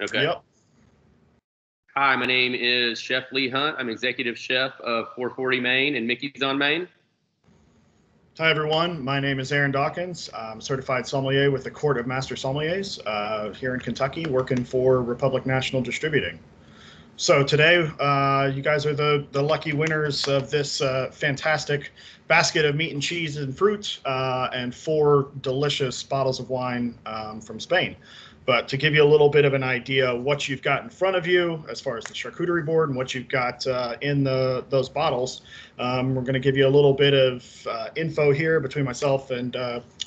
Okay. Yep. Hi, my name is Chef Lee Hunt. I'm executive chef of 440 Main and Mickey's on Main. Hi, everyone. My name is Aaron Dawkins. I'm a certified sommelier with the Court of Master Sommeliers here in Kentucky, working for Republic National Distributing. So today, you guys are the lucky winners of this fantastic basket of meat and cheese and fruit and 4 delicious bottles of wine from Spain. But to give you a little bit of an idea of what you've got in front of you as far as the charcuterie board and what you've got in those bottles, we're going to give you a little bit of info here between myself and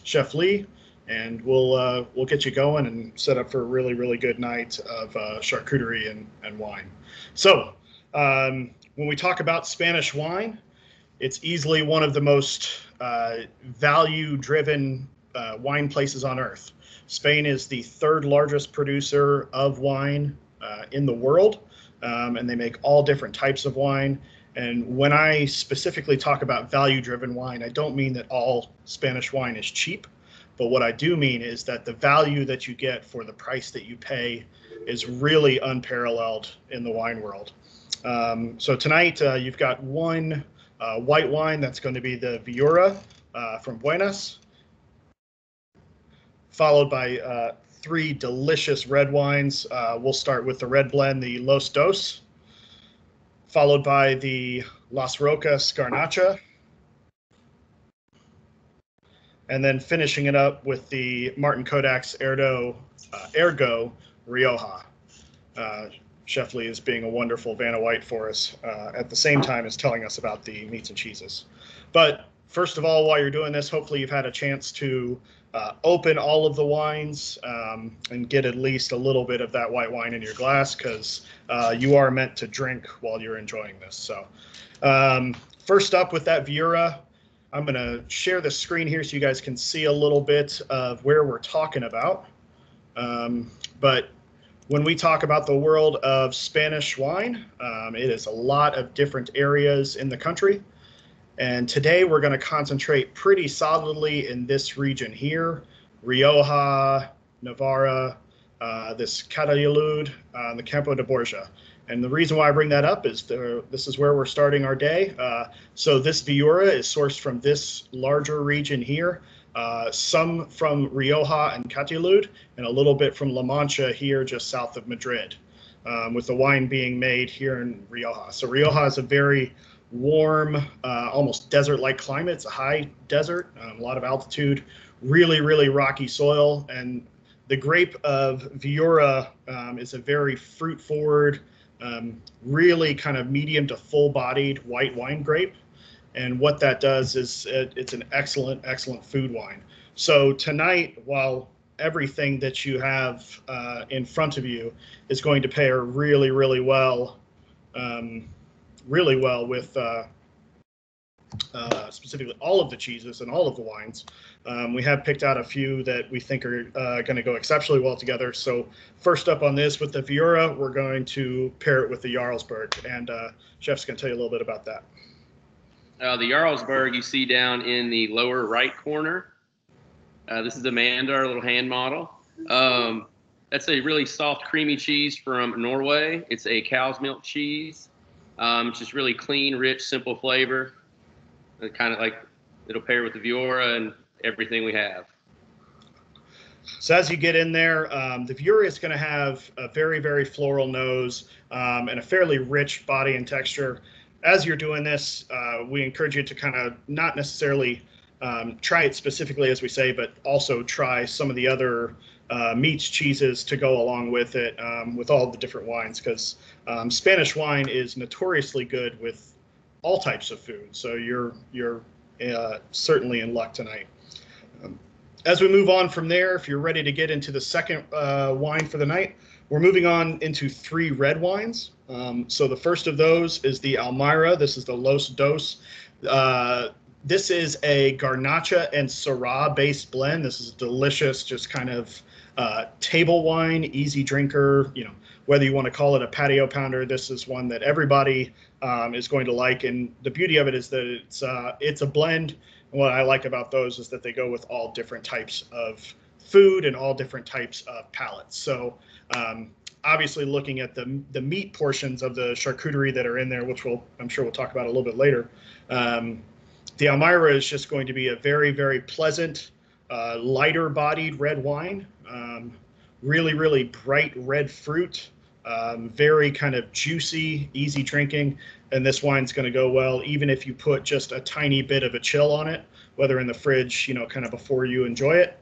Chef Lee, and we'll get you going and set up for a really, really good night of charcuterie and wine. So when we talk about Spanish wine, it's easily one of the most value-driven wine places on earth. Spain is the 3rd largest producer of wine in the world, and they make all different types of wine. And when I specifically talk about value-driven wine, I don't mean that all Spanish wine is cheap, but what I do mean is that the value that you get for the price that you pay is really unparalleled in the wine world. So tonight you've got one white wine that's going to be the Viura from Buenas, followed by 3 delicious red wines. We'll start with the red blend, the Los Dos, followed by the Las Rocas Garnacha, and then finishing it up with the Martin Kodak's Ergo Rioja. Chef Lee is being a wonderful Vanna White for us at the same time as telling us about the meats and cheeses. But first of all, while you're doing this, hopefully you've had a chance to open all of the wines and get at least a little bit of that white wine in your glass, because you are meant to drink while you're enjoying this. So first up with that Viura, I'm going to share the screen here so you guys can see a little bit of where we're talking about. But when we talk about the world of Spanish wine, it is a lot of different areas in the country. And today we're going to concentrate pretty solidly in this region here, Rioja, Navarra, this Catalunya, the Campo de Borja. And the reason why I bring that up is this is where we're starting our day. So this Viura is sourced from this larger region here, some from Rioja and Catalunya, and a little bit from La Mancha here just south of Madrid, with the wine being made here in Rioja. So Rioja is a very warm, almost desert-like climate. It's a high desert, a lot of altitude, really, really rocky soil. And the grape of Viura is a very fruit-forward, really kind of medium to full-bodied white wine grape. And what that does is it's an excellent, excellent food wine. So tonight, while everything that you have in front of you is going to pair really, really well with specifically all of the cheeses and all of the wines. We have picked out a few that we think are going to go exceptionally well together. So first up on this with the Viura, we're going to pair it with the Jarlsberg, and Chef's going to tell you a little bit about that. The Jarlsberg you see down in the lower right corner. This is the Mandar, little hand model. That's a really soft, creamy cheese from Norway. It's a cow's milk cheese. It's just really clean, rich, simple flavor. Kind of like it'll pair with the Viura and everything we have. So as you get in there, the Viura is going to have a very, very floral nose and a fairly rich body and texture. As you're doing this, we encourage you to kind of not necessarily try it specifically, as we say, but also try some of the other meats, cheeses to go along with it, with all the different wines, because Spanish wine is notoriously good with all types of food. So you're certainly in luck tonight. As we move on from there, if you're ready to get into the second wine for the night, we're moving on into 3 red wines. So the first of those is the Almira. This is the Los Dos. This is a Garnacha and Syrah based blend. This is delicious, just kind of table wine, easy drinker. You know, whether you want to call it a patio pounder, this is one that everybody is going to like. And the beauty of it is that it's a blend. And what I like about those is that they go with all different types of food and all different types of palates. So obviously looking at the meat portions of the charcuterie that are in there, which I'm sure we'll talk about a little bit later. The Elmira is just going to be a very, very pleasant, lighter bodied red wine. Really, really bright red fruit. Very kind of juicy, easy drinking. And this wine's going to go well, even if you put just a tiny bit of a chill on it, whether in the fridge, kind of before you enjoy it.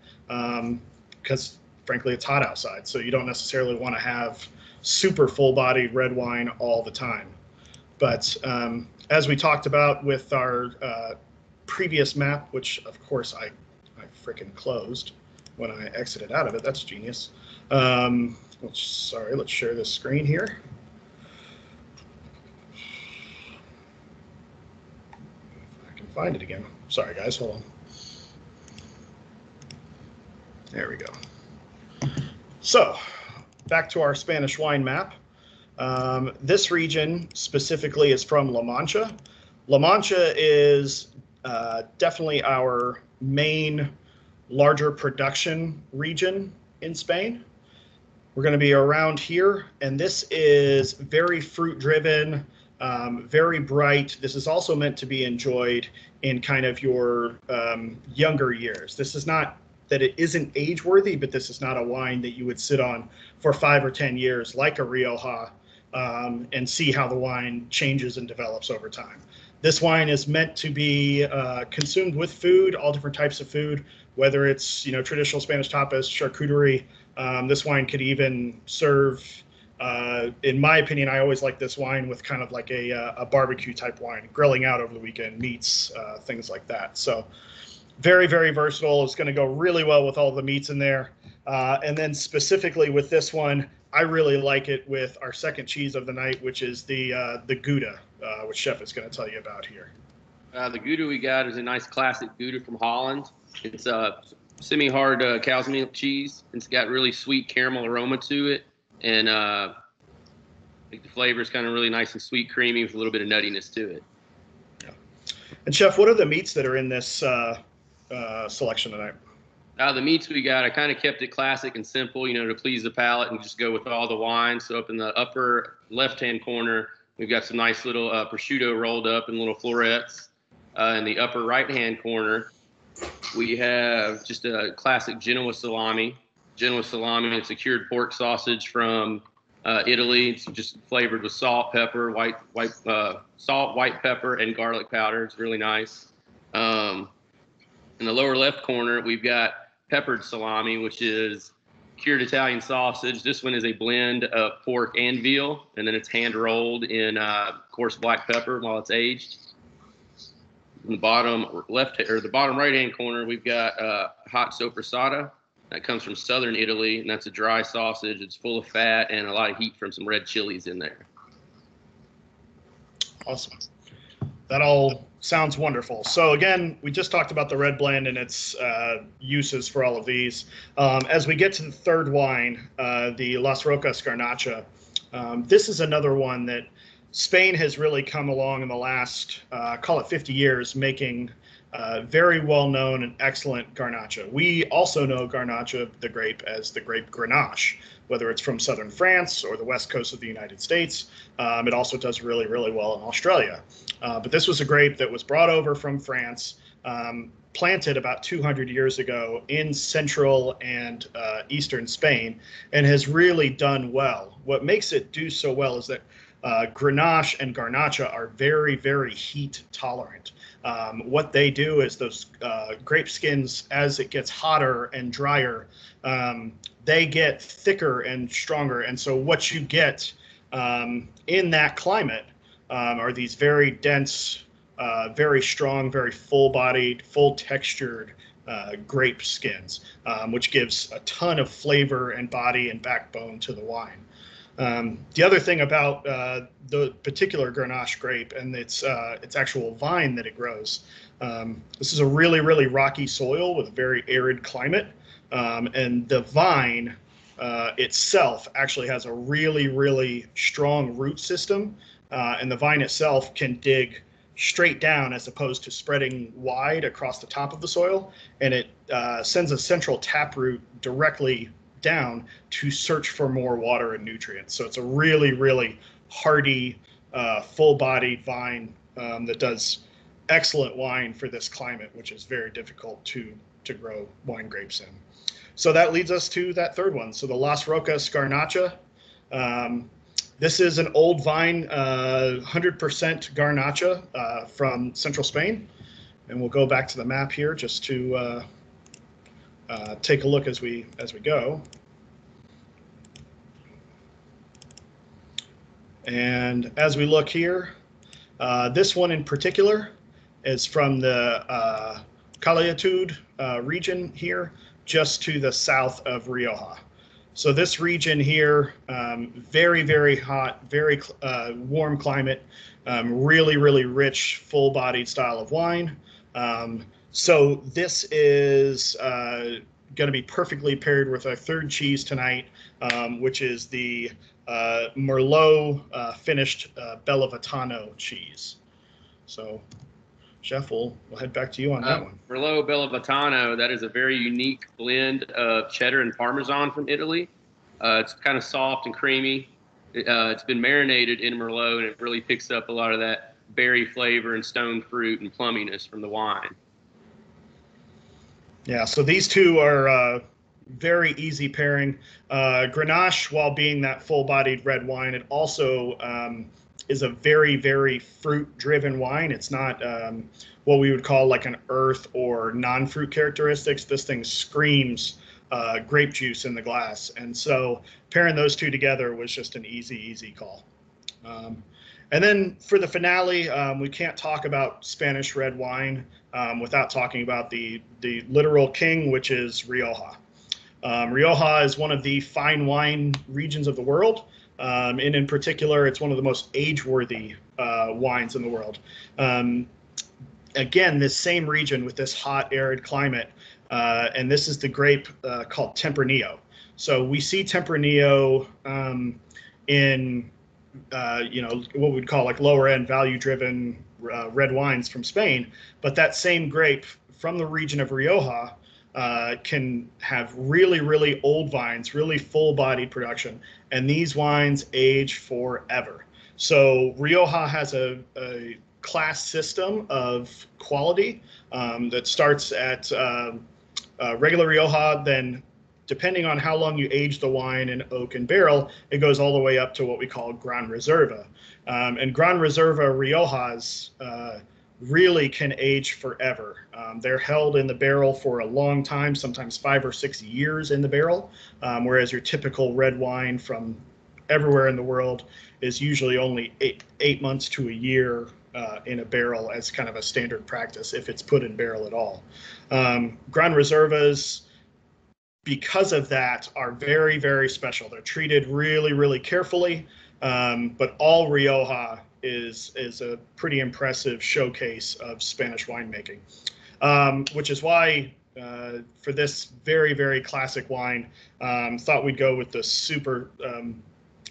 Because frankly, it's hot outside. So you don't necessarily want to have super full bodied red wine all the time. But as we talked about with our previous map, which of course I freaking closed when I exited out of it. That's genius. Let's share this screen here. If I can find it again. Sorry guys, hold on. There we go. So back to our Spanish wine map. This region specifically is from La Mancha. La Mancha is definitely our main larger production region in Spain. We're going to be around here, and this is very fruit driven, very bright. This is also meant to be enjoyed in kind of your younger years. This is not that it isn't age worthy, but this is not a wine that you would sit on for 5 or 10 years like a Rioja and see how the wine changes and develops over time. This wine is meant to be consumed with food, all different types of food, whether it's traditional Spanish tapas, charcuterie. This wine could even serve, in my opinion, I always like this wine with kind of like a barbecue type wine, grilling out over the weekend, meats, things like that. So very, very versatile. It's going to go really well with all the meats in there. And then specifically with this one, I really like it with our second cheese of the night, which is the Gouda, which Chef is going to tell you about here. The Gouda we got is a nice classic Gouda from Holland. It's a semi-hard cow's milk cheese. It's got really sweet caramel aroma to it, and I think the flavor is kind of really nice and sweet, creamy with a little bit of nuttiness to it. Yeah. And Chef, what are the meats that are in this selection tonight? The meats we got, I kind of kept it classic and simple, to please the palate and just go with all the wine. So up in the upper left-hand corner, we've got some nice little prosciutto rolled up in little florets. In the upper right-hand corner, we have just a classic Genoa salami. Genoa salami, it's a cured pork sausage from Italy. It's just flavored with salt, pepper, salt, white pepper, and garlic powder. It's really nice. In the lower left corner, we've got peppered salami, which is cured Italian sausage. This one is a blend of pork and veal, and then it's hand rolled in coarse black pepper while it's aged. In the bottom the bottom right hand corner, we've got hot soppressata. That comes from southern Italy, and that's a dry sausage. It's full of fat and a lot of heat from some red chilies in there. Awesome. That all sounds wonderful. So again, we just talked about the red blend and its uses for all of these. As we get to the third wine, the Las Rocas Garnacha, this is another one that Spain has really come along in the last, call it 50 years, making very well-known and excellent Garnacha. We also know Garnacha, the grape, as the grape Grenache, whether it's from southern France or the west coast of the United States. It also does really, really well in Australia. But this was a grape that was brought over from France, planted about 200 years ago in central and eastern Spain, and has really done well. What makes it do so well is that Grenache and Garnacha are very, very heat tolerant. What they do is those grape skins, as it gets hotter and drier, they get thicker and stronger. And so what you get in that climate are these very dense, very strong, very full-bodied, full-textured grape skins, which gives a ton of flavor and body and backbone to the wine. The other thing about the particular Grenache grape and its actual vine that it grows, this is a really, really rocky soil with a very arid climate, and the vine itself actually has a really, really strong root system, and the vine itself can dig straight down as opposed to spreading wide across the top of the soil, and it sends a central taproot directly down to search for more water and nutrients. So it's a really, really hardy, full-bodied vine that does excellent wine for this climate, which is very difficult to grow wine grapes in. So that leads us to that third one. So the Las Rocas Garnacha. This is an old vine, 100% Garnacha from central Spain. And we'll go back to the map here just to take a look as we go. And as we look here, this one in particular is from the Calatayud region here, just to the south of Rioja. So this region here, very, very hot, very warm climate, really, really rich, full-bodied style of wine. So this is going to be perfectly paired with our third cheese tonight, which is the Merlot finished Bellavitano cheese. So, Chef, we'll head back to you on that one. Merlot Bellavitano, that is a very unique blend of cheddar and Parmesan from Italy. It's kind of soft and creamy. It's been marinated in Merlot, and it really picks up a lot of that berry flavor and stone fruit and plumminess from the wine. Yeah, so these two are very easy pairing. Grenache, while being that full-bodied red wine, it also is a very, very fruit-driven wine. It's not what we would call like an earth or non-fruit characteristics. This thing screams grape juice in the glass. And so pairing those two together was just an easy call. And then for the finale, we can't talk about Spanish red wine without talking about the literal king, which is Rioja. Rioja is one of the fine wine regions of the world. And in particular, it's one of the most age-worthy wines in the world. Again, this same region with this hot, arid climate, and this is the grape called Tempranillo. So we see Tempranillo in what we'd call like lower-end, value-driven red wines from Spain, but that same grape from the region of Rioja can have really, really old vines, really full-bodied production, and these wines age forever. So Rioja has a class system of quality that starts at regular Rioja, then depending on how long you age the wine in oak and barrel, it goes all the way up to what we call Gran Reserva. And Gran Reserva Riojas really can age forever. They're held in the barrel for a long time, sometimes 5 or 6 years in the barrel, whereas your typical red wine from everywhere in the world is usually only eight months to a year in a barrel as kind of a standard practice, if it's put in barrel at all. Gran Reservas, because of that, are very, very special. They're treated really, really carefully, but all Rioja is a pretty impressive showcase of Spanish winemaking, which is why for this very, very classic wine, thought we'd go with the super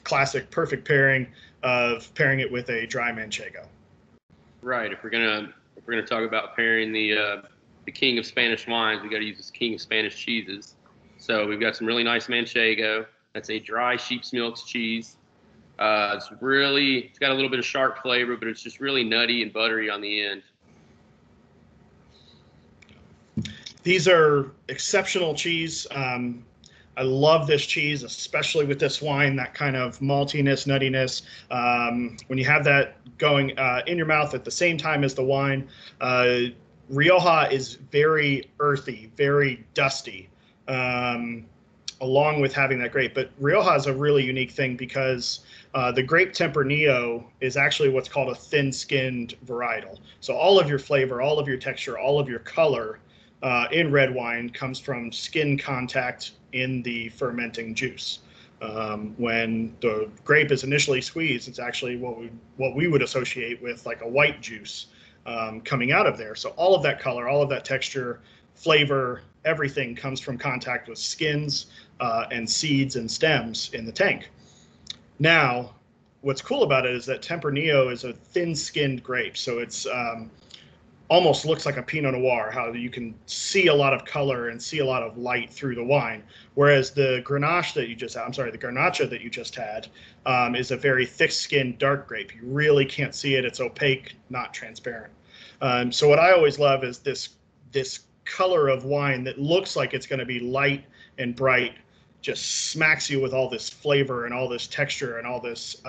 classic perfect pairing of pairing it with a dry manchego. Right. If we're gonna talk about pairing the king of Spanish wines, we got to use this king of Spanish cheeses. So we've got some really nice manchego. That's a dry sheep's milk cheese. It's got a little bit of sharp flavor, but it's just really nutty and buttery on the end. These are exceptional cheese. I love this cheese, especially with this wine, that kind of maltiness, nuttiness. When you have that going in your mouth at the same time as the wine, Rioja is very earthy, very dusty, along with having that grape. But Rioja is a really unique thing because the grape Tempranillo is actually what's called a thin-skinned varietal. So all of your flavor, all of your texture, all of your color in red wine comes from skin contact in the fermenting juice. When the grape is initially squeezed, it's actually what we would associate with like a white juice coming out of there. So all of that color, all of that texture, flavor, everything comes from contact with skins and seeds and stems in the tank. Now, what's cool about it is that Tempranillo is a thin-skinned grape, so it's almost looks like a Pinot Noir, how you can see a lot of color and see a lot of light through the wine. Whereas the Grenache that you just had, the Garnacha that you just had, is a very thick-skinned dark grape. You really can't see it. It's opaque, not transparent. So what I always love is this color of wine that looks like it's going to be light and bright, just smacks you with all this flavor and all this texture and all this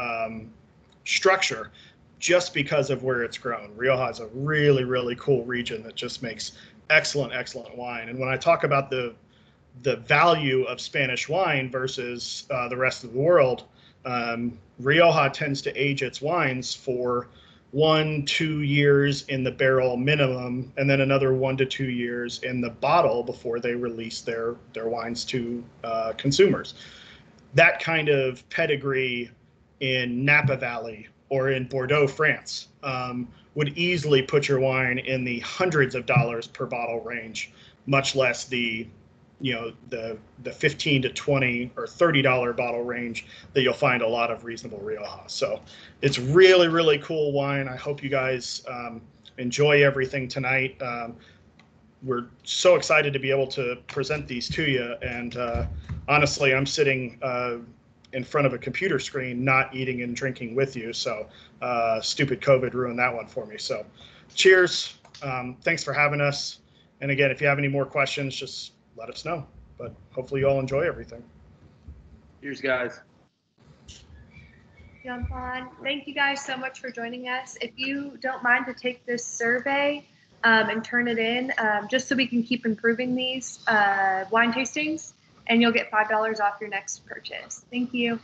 structure, just because of where it's grown. Rioja is a really, really cool region that just makes excellent, excellent wine. And when I talk about the value of Spanish wine versus the rest of the world, Rioja tends to age its wines for 1-2 years in the barrel minimum, and then another 1 to 2 years in the bottle before they release their wines to consumers. That kind of pedigree in Napa Valley or in Bordeaux, France, would easily put your wine in the hundreds of dollars per bottle range, much less the 15 to 20 or $30 bottle range that you'll find a lot of reasonable Rioja. So it's really, really cool wine. I hope you guys enjoy everything tonight. We're so excited to be able to present these to you. And honestly, I'm sitting in front of a computer screen, not eating and drinking with you. So stupid COVID ruined that one for me. So cheers. Thanks for having us. And again, if you have any more questions, just let us know. But hopefully you all enjoy everything. Cheers, guys. John Paul, thank you guys so much for joining us. If you don't mind to take this survey and turn it in, just so we can keep improving these wine tastings, and you'll get $5 off your next purchase. Thank you.